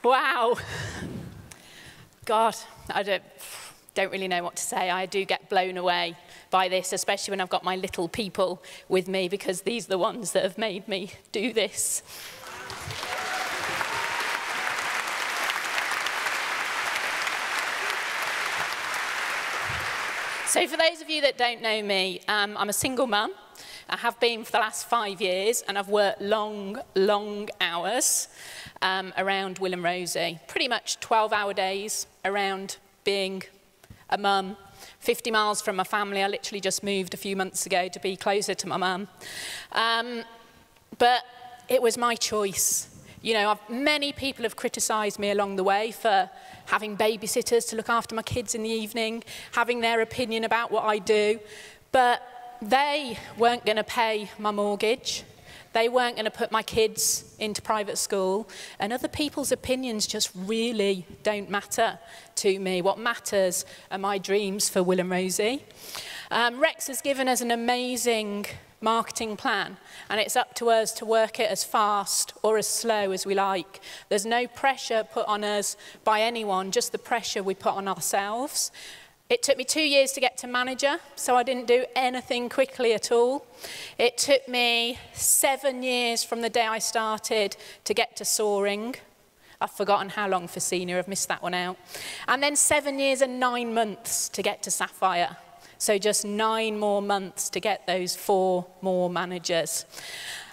Wow. God, I don't really know what to say. I do get blown away by this, especially when I've got my little people with me, because these are the ones that have made me do this. So for those of you that don't know me, I'm a single mum. I have been for the last 5 years, and I've worked long, long hours around Will and Rosie. Pretty much 12-hour days around being a mum. 50 miles from my family. I literally just moved a few months ago to be closer to my mum. But it was my choice. You know, many people have criticised me along the way for having babysitters to look after my kids in the evening, having their opinion about what I do. But they weren't going to pay my mortgage. They weren't going to put my kids into private school. And other people's opinions just really don't matter to me. What matters are my dreams for Will and Rosie. Rex has given us an amazing marketing plan, and it's up to us to work it as fast or as slow as we like. There's no pressure put on us by anyone, just the pressure we put on ourselves. It took me 2 years to get to manager, so I didn't do anything quickly at all. It took me 7 years from the day I started to get to soaring. I've forgotten how long for senior, I've missed that one out. And then 7 years and 9 months to get to Sapphire. So just 9 more months to get those 4 more managers.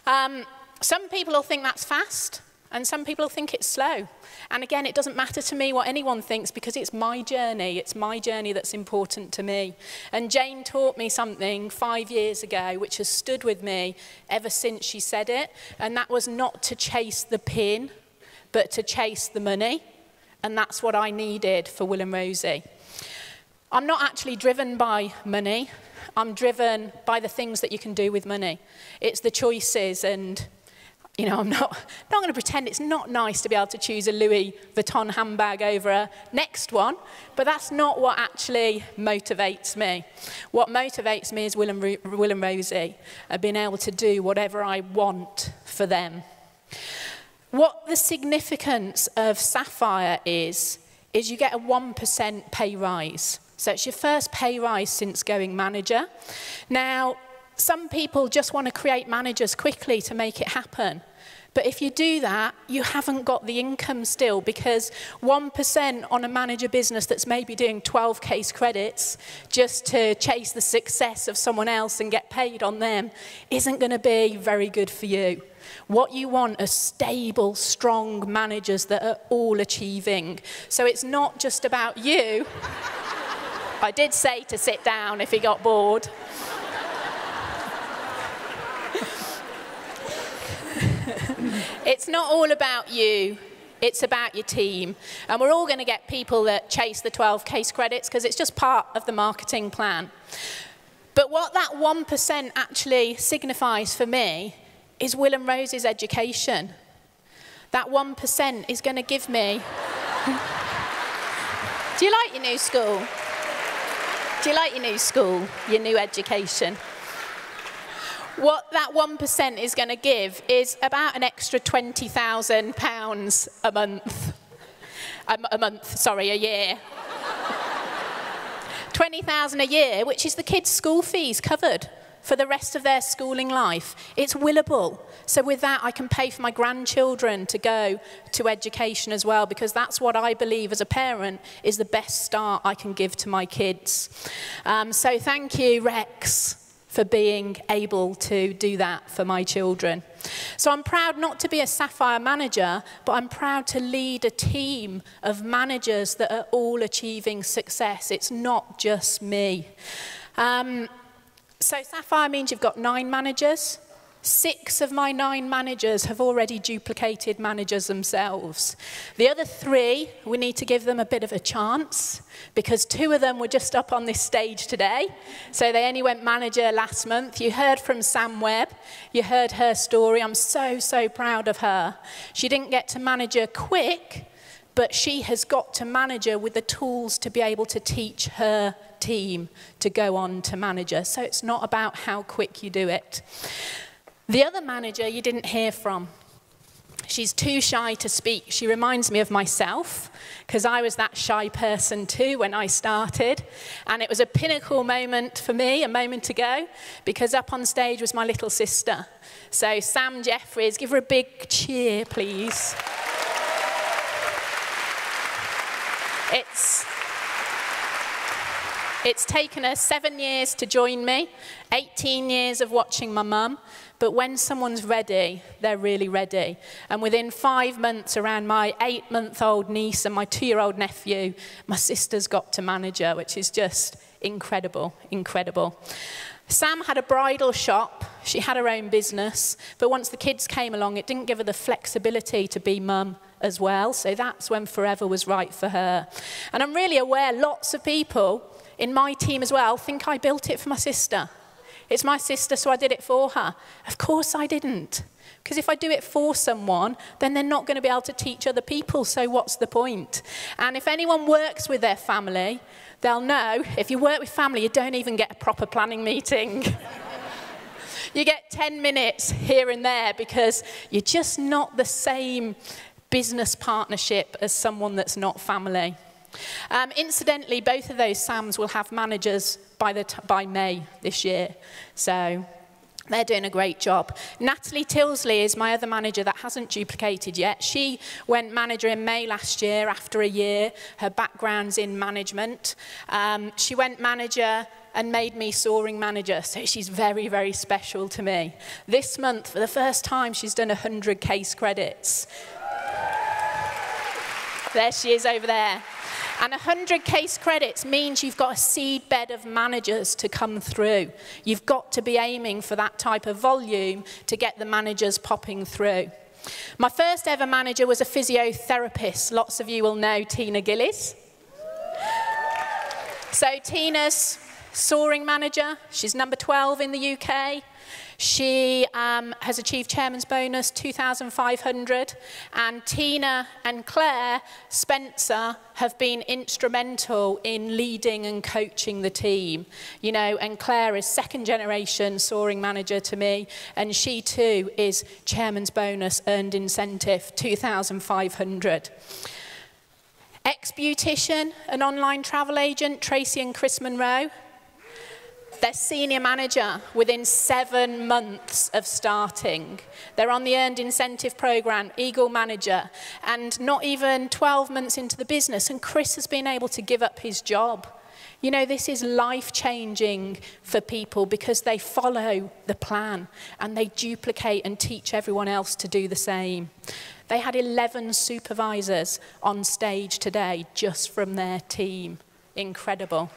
Some people will think that's fast, and some people will think it's slow. And again, it doesn't matter to me what anyone thinks, because it's my journey. It's my journey that's important to me. And Jane taught me something 5 years ago, which has stood with me ever since she said it. And that was not to chase the pin, but to chase the money. And that's what I needed for Will and Rosie. I'm not actually driven by money. I'm driven by the things that you can do with money. It's the choices, and you know, I'm not going to pretend it's not nice to be able to choose a Louis Vuitton handbag over a next one, but that's not what actually motivates me. What motivates me is Will and Rosie, being able to do whatever I want for them. What the significance of Sapphire is you get a 1% pay rise. So it's your first pay rise since going manager. Now, some people just want to create managers quickly to make it happen. But if you do that, you haven't got the income still, because 1% on a manager business that's maybe doing 12 case credits just to chase the success of someone else and get paid on them isn't going to be very good for you. What you want are stable, strong managers that are all achieving. So it's not just about you. I did say to sit down if he got bored. It's not all about you, it's about your team. And we're all going to get people that chase the 12 case credits, because it's just part of the marketing plan. But what that 1% actually signifies for me is Will and Rosie's education. That 1% is going to give me... Do you like your new school? Do you like your new school, your new education? What that 1% is going to give is about an extra £20,000 a month. A year. 20,000 a year, which is the kids' school fees covered for the rest of their schooling life. It's willable. So with that, I can pay for my grandchildren to go to education as well, because that's what I believe as a parent is the best start I can give to my kids. So thank you, Rex, for being able to do that for my children. So I'm proud not to be a Sapphire manager, but I'm proud to lead a team of managers that are all achieving success. It's not just me. So Sapphire means you've got 9 managers. 6 of my 9 managers have already duplicated managers themselves. The other 3, we need to give them a bit of a chance, because 2 of them were just up on this stage today. So they only went manager last month. You heard from Sam Webb. You heard her story. I'm so, so proud of her. She didn't get to manager quick, but she has got to manager with the tools to be able to teach her team to go on to manager. So it's not about how quick you do it. The other manager you didn't hear from. She's too shy to speak. She reminds me of myself, because I was that shy person too when I started. And it was a pinnacle moment for me a moment ago, because up on stage was my little sister. So Sam Jeffries, give her a big cheer, please. It's taken her 7 years to join me, 18 years of watching my mum, but when someone's ready, they're really ready. And within 5 months, around my 8-month-old niece and my 2-year-old nephew, my sister's got to manager, which is just incredible, incredible. Sam had a bridal shop, she had her own business, but once the kids came along, it didn't give her the flexibility to be mum as well, so that's when Forever was right for her. And I'm really aware lots of people in my team as well think I built it for my sister. It's my sister, so I did it for her. Of course I didn't. Because if I do it for someone, then they're not going to be able to teach other people, so what's the point? And if anyone works with their family, they'll know, if you work with family, you don't even get a proper planning meeting. You get 10 minutes here and there because you're just not the same business partnership as someone that's not family. Incidentally, both of those Sams will have managers by May this year, so they're doing a great job. Natalie Heeley is my other manager that hasn't duplicated yet. She went manager in May last year after a year. Her background's in management. She went manager and made me soaring manager, so she's very, very special to me. This month, for the first time, she's done 100 case credits. There she is over there. And 100 case credits means you've got a seed bed of managers to come through. You've got to be aiming for that type of volume to get the managers popping through. My first ever manager was a physiotherapist. Lots of you will know Tina Gillies. So Tina's soaring manager. She's number 12 in the UK. She has achieved chairman's bonus, 2,500. And Tina and Claire Spencer have been instrumental in leading and coaching the team. You know, and Claire is second generation soaring manager to me. And she too is chairman's bonus earned incentive, 2,500. Ex-beautician, an online travel agent, Tracy and Chris Monroe. They're senior manager within 7 months of starting. They're on the earned incentive program, Eagle manager, and not even 12 months into the business, and Chris has been able to give up his job. You know, this is life-changing for people because they follow the plan and they duplicate and teach everyone else to do the same. They had 11 supervisors on stage today just from their team. Incredible.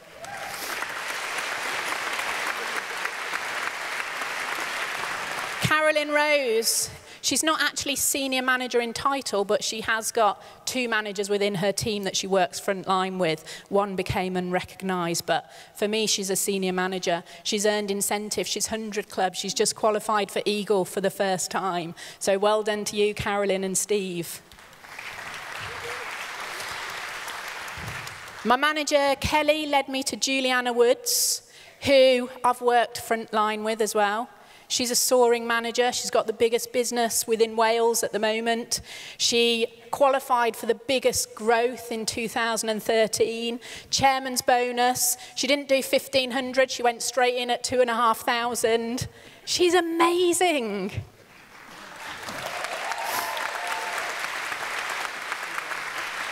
Carolyn Rose, she's not actually senior manager in title, but she has got 2 managers within her team that she works frontline with. One became unrecognised, but for me, she's a senior manager. She's earned incentive, she's 100 Club, she's just qualified for Eagle for the first time. So well done to you, Carolyn and Steve. My manager, Kelly, led me to Juliana Woods, who I've worked frontline with as well. She's a soaring manager. She's got the biggest business within Wales at the moment. She qualified for the biggest growth in 2013. Chairman's bonus. She didn't do 1,500. She went straight in at 2,500. She's amazing.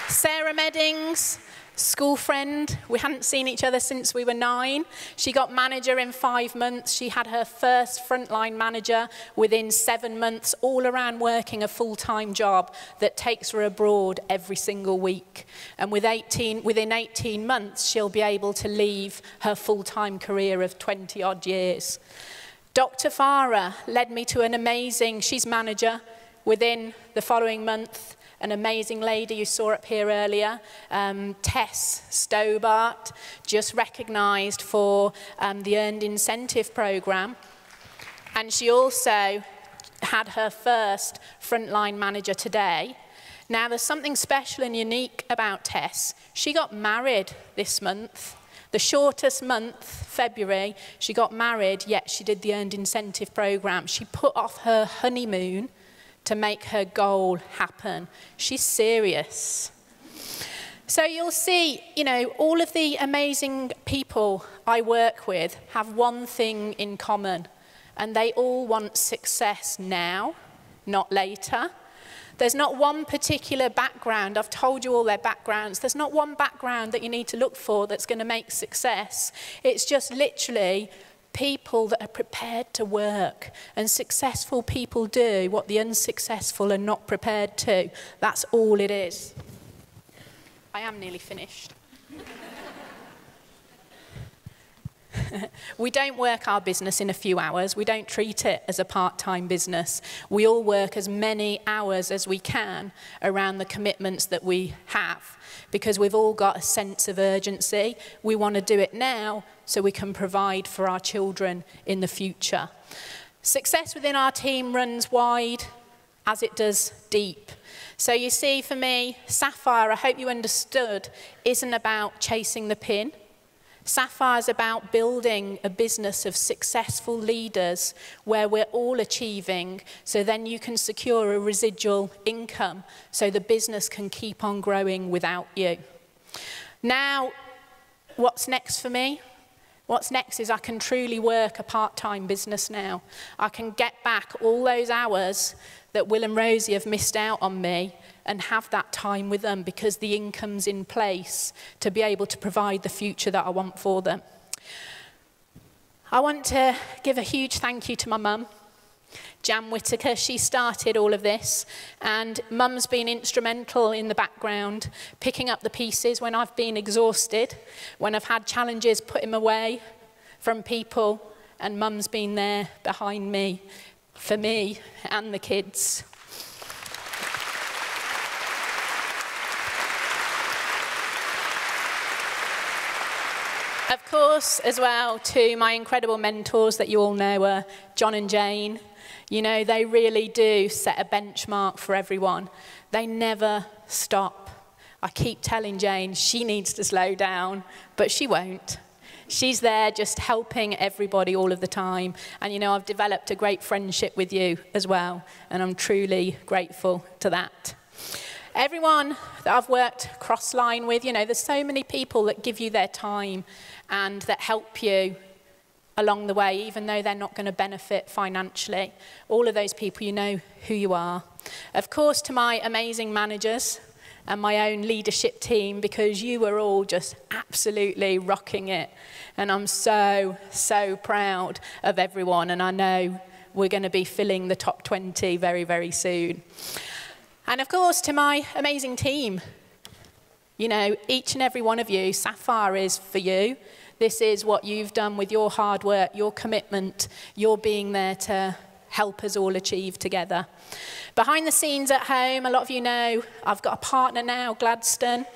Sarah Meddings, school friend. We hadn't seen each other since we were 9. She got manager in 5 months. She had her first frontline manager within 7 months, all around working a full-time job that takes her abroad every single week. And within 18 months, she'll be able to leave her full-time career of 20-odd years. Dr. Farah led me to an amazing, she's manager within the following month. An amazing lady you saw up here earlier, Tess Stobart, just recognised for the Earned Incentive Programme. And she also had her first frontline manager today. Now, there's something special and unique about Tess. She got married this month. The shortest month, February, she got married, yet she did the Earned Incentive Programme. She put off her honeymoon to make her goal happen. She's serious. So you'll see, you know, all of the amazing people I work with have one thing in common, and they all want success now, not later. There's not one particular background. I've told you all their backgrounds. There's not one background that you need to look for that's going to make success. It's just literally people that are prepared to work. And successful people do what the unsuccessful are not prepared to. That's all it is. I am nearly finished. We don't work our business in a few hours. We don't treat it as a part-time business. We all work as many hours as we can around the commitments that we have, because we've all got a sense of urgency. We want to do it now so we can provide for our children in the future. Success within our team runs wide as it does deep. So you see, for me, Sapphire, I hope you understood, isn't about chasing the pin. Sapphire is about building a business of successful leaders where we're all achieving, so then you can secure a residual income so the business can keep on growing without you. Now, what's next for me? What's next is I can truly work a part-time business now. I can get back all those hours that Will and Rosie have missed out on me and have that time with them, because the income's in place to be able to provide the future that I want for them. I want to give a huge thank you to my mum, Jan Whittaker. She started all of this, and mum's been instrumental in the background, picking up the pieces when I've been exhausted, when I've had challenges, put him away from people, and mum's been there behind me, for me and the kids. Of course, as well, to my incredible mentors that you all know are John and Jane. You know, they really do set a benchmark for everyone. They never stop. I keep telling Jane she needs to slow down, but she won't. She's there just helping everybody all of the time. And, you know, I've developed a great friendship with you as well, and I'm truly grateful to that. Everyone that I've worked cross-line with, you know, there's so many people that give you their time and that help you along the way, even though they're not going to benefit financially. All of those people, you know who you are. Of course, to my amazing managers and my own leadership team, because you are all just absolutely rocking it. And I'm so, so proud of everyone. And I know we're going to be filling the top 20 very, very soon. And of course, to my amazing team, you know, each and every one of you, Sapphire is for you. This is what you've done with your hard work, your commitment, your being there to help us all achieve together. Behind the scenes at home, a lot of you know, I've got a partner now, Gladstone.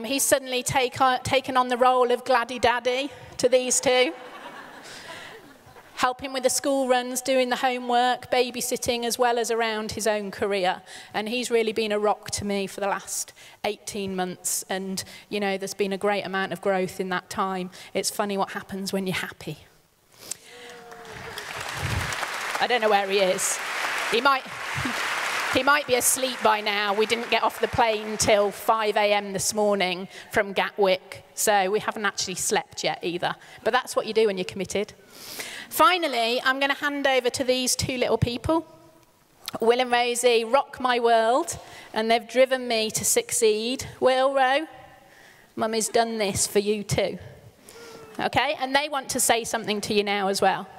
He's suddenly taken on the role of Gladdy Daddy to these two. Helping with the school runs, doing the homework, babysitting, as well as around his own career. And he's really been a rock to me for the last 18 months. And, you know, there's been a great amount of growth in that time. It's funny what happens when you're happy. I don't know where he is. He might be asleep by now. We didn't get off the plane till 5 a.m. this morning from Gatwick. So we haven't actually slept yet either. But that's what you do when you're committed. Finally, I'm going to hand over to these two little people. Will and Rosie rock my world, and they've driven me to succeed. Will, Ro, Mummy's done this for you too. Okay, and they want to say something to you now as well.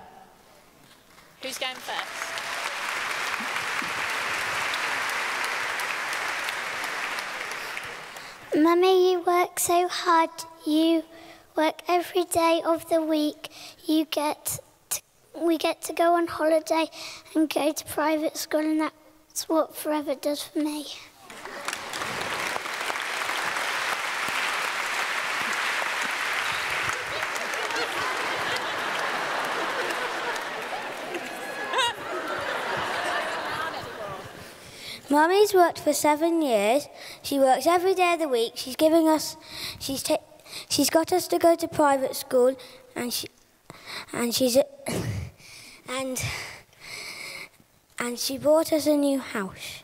Who's going first? Mummy, you work so hard. You work every day of the week. We get to go on holiday and go to private school, and that's what Forever does for me. Mummy's worked for 7 years. She works every day of the week. She's got us to go to private school, and and she bought us a new house.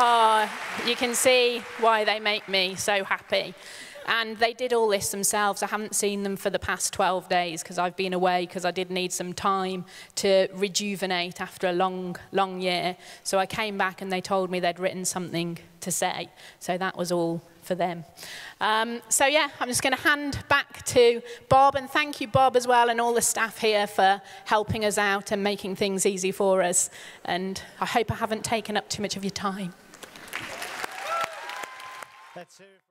Oh, you can see why they make me so happy. And they did all this themselves. I haven't seen them for the past 12 days because I've been away because I did need some time to rejuvenate after a long, long year. So I came back and they told me they'd written something to say. So that was all for them. So yeah, I'm just going to hand back to Bob, and thank you, Bob, as well, and all the staff here for helping us out and making things easy for us. And I hope I haven't taken up too much of your time. That's it.